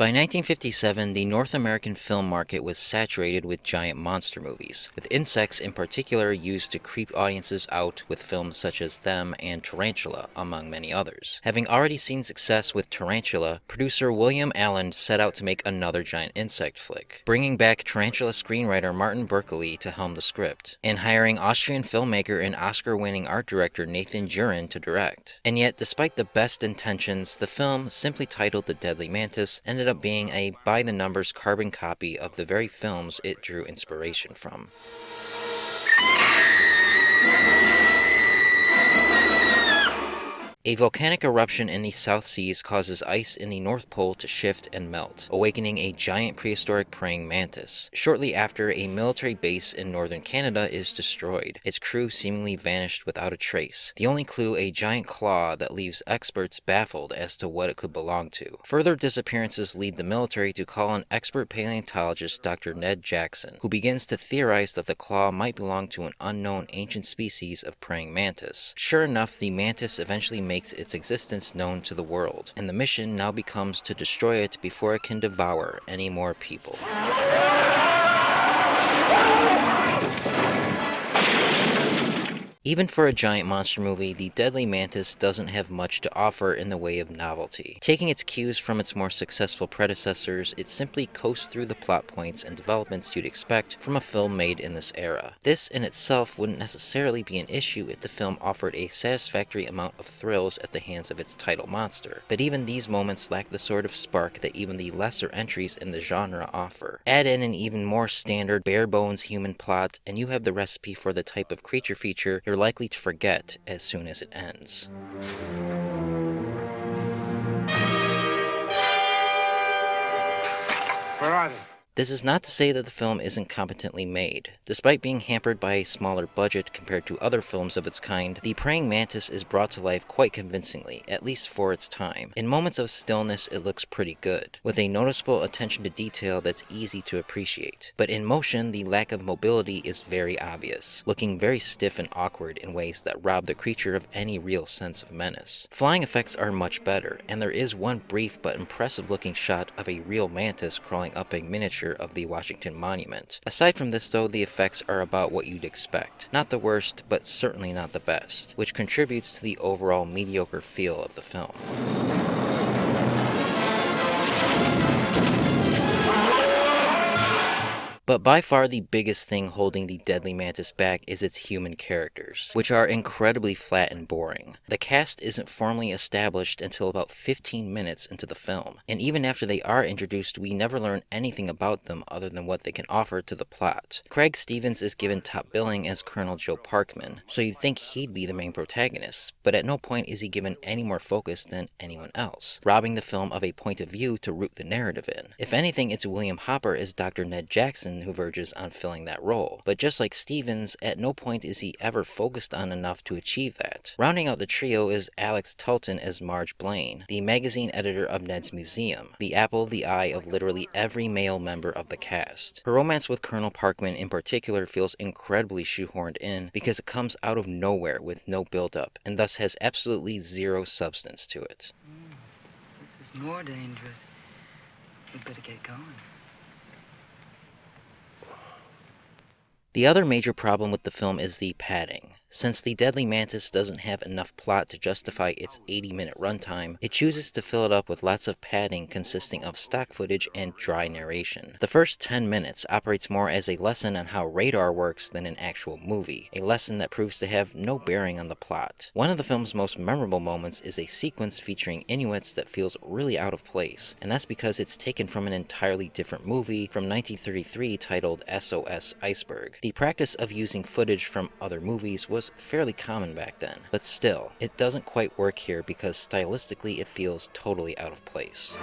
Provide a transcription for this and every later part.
By 1957, the North American film market was saturated with giant monster movies, with insects in particular used to creep audiences out with films such as Them and Tarantula, among many others. Having already seen success with Tarantula, producer William Alland set out to make another giant insect flick, bringing back Tarantula screenwriter Martin Berkeley to helm the script, and hiring Austrian filmmaker and Oscar-winning art director Nathan Juran to direct. And yet, despite the best intentions, the film, simply titled The Deadly Mantis, ended up being a by-the-numbers carbon copy of the very films it drew inspiration from. A volcanic eruption in the South Seas causes ice in the North Pole to shift and melt, awakening a giant prehistoric praying mantis. Shortly after, a military base in northern Canada is destroyed, its crew seemingly vanished without a trace, the only clue a giant claw that leaves experts baffled as to what it could belong to. Further disappearances lead the military to call on expert paleontologist Dr. Ned Jackson, who begins to theorize that the claw might belong to an unknown ancient species of praying mantis. Sure enough, the mantis eventually makes its existence known to the world, and the mission now becomes to destroy it before it can devour any more people. Even for a giant monster movie, The Deadly Mantis doesn't have much to offer in the way of novelty. Taking its cues from its more successful predecessors, it simply coasts through the plot points and developments you'd expect from a film made in this era. This in itself wouldn't necessarily be an issue if the film offered a satisfactory amount of thrills at the hands of its title monster, but even these moments lack the sort of spark that even the lesser entries in the genre offer. Add in an even more standard, bare-bones human plot, and you have the recipe for the type of creature feature you're likely to forget as soon as it ends. Where are they? This is not to say that the film isn't competently made. Despite being hampered by a smaller budget compared to other films of its kind, the praying mantis is brought to life quite convincingly, at least for its time. In moments of stillness, it looks pretty good, with a noticeable attention to detail that's easy to appreciate. But in motion, the lack of mobility is very obvious, looking very stiff and awkward in ways that rob the creature of any real sense of menace. Flying effects are much better, and there is one brief but impressive looking shot of a real mantis crawling up a miniature of the Washington Monument. Aside from this though, the effects are about what you'd expect. Not the worst, but certainly not the best, which contributes to the overall mediocre feel of the film. But by far the biggest thing holding The Deadly Mantis back is its human characters, which are incredibly flat and boring. The cast isn't formally established until about 15 minutes into the film, and even after they are introduced, we never learn anything about them other than what they can offer to the plot. Craig Stevens is given top billing as Colonel Joe Parkman, so you'd think he'd be the main protagonist, but at no point is he given any more focus than anyone else, robbing the film of a point of view to root the narrative in. If anything, it's William Hopper as Dr. Ned Jackson who verges on filling that role, but just like Stevens, at no point is he ever focused on enough to achieve that. Rounding out the trio is Alix Talton as Marge Blaine, the magazine editor of Ned's Museum, the apple of the eye of literally every male member of the cast. Her romance with Colonel Parkman in particular feels incredibly shoehorned in because it comes out of nowhere with no build-up, and thus has absolutely zero substance to it. This is more dangerous. We'd better get going. The other major problem with the film is the padding. Since The Deadly Mantis doesn't have enough plot to justify its 80-minute runtime, it chooses to fill it up with lots of padding consisting of stock footage and dry narration. The first 10 minutes operates more as a lesson on how radar works than an actual movie, a lesson that proves to have no bearing on the plot. One of the film's most memorable moments is a sequence featuring Inuits that feels really out of place, and that's because it's taken from an entirely different movie from 1933 titled SOS Iceberg. The practice of using footage from other movies was fairly common back then, but still, it doesn't quite work here because stylistically it feels totally out of place.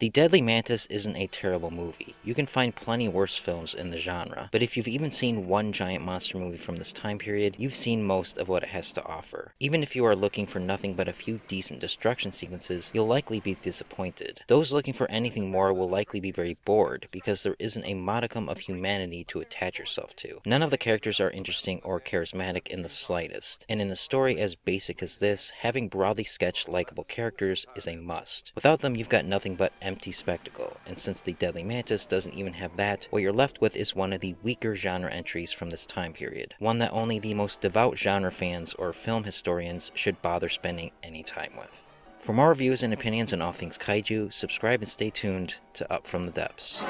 The Deadly Mantis isn't a terrible movie. You can find plenty worse films in the genre, but if you've even seen one giant monster movie from this time period, you've seen most of what it has to offer. Even if you are looking for nothing but a few decent destruction sequences, you'll likely be disappointed. Those looking for anything more will likely be very bored, because there isn't a modicum of humanity to attach yourself to. None of the characters are interesting or charismatic in the slightest, and in a story as basic as this, having broadly sketched likable characters is a must. Without them, you've got nothing but empty spectacle, and since the Deadly Mantis doesn't even have that, what you're left with is one of the weaker genre entries from this time period, one that only the most devout genre fans or film historians should bother spending any time with. For more reviews and opinions on all things kaiju, subscribe and stay tuned to Up From the Depths.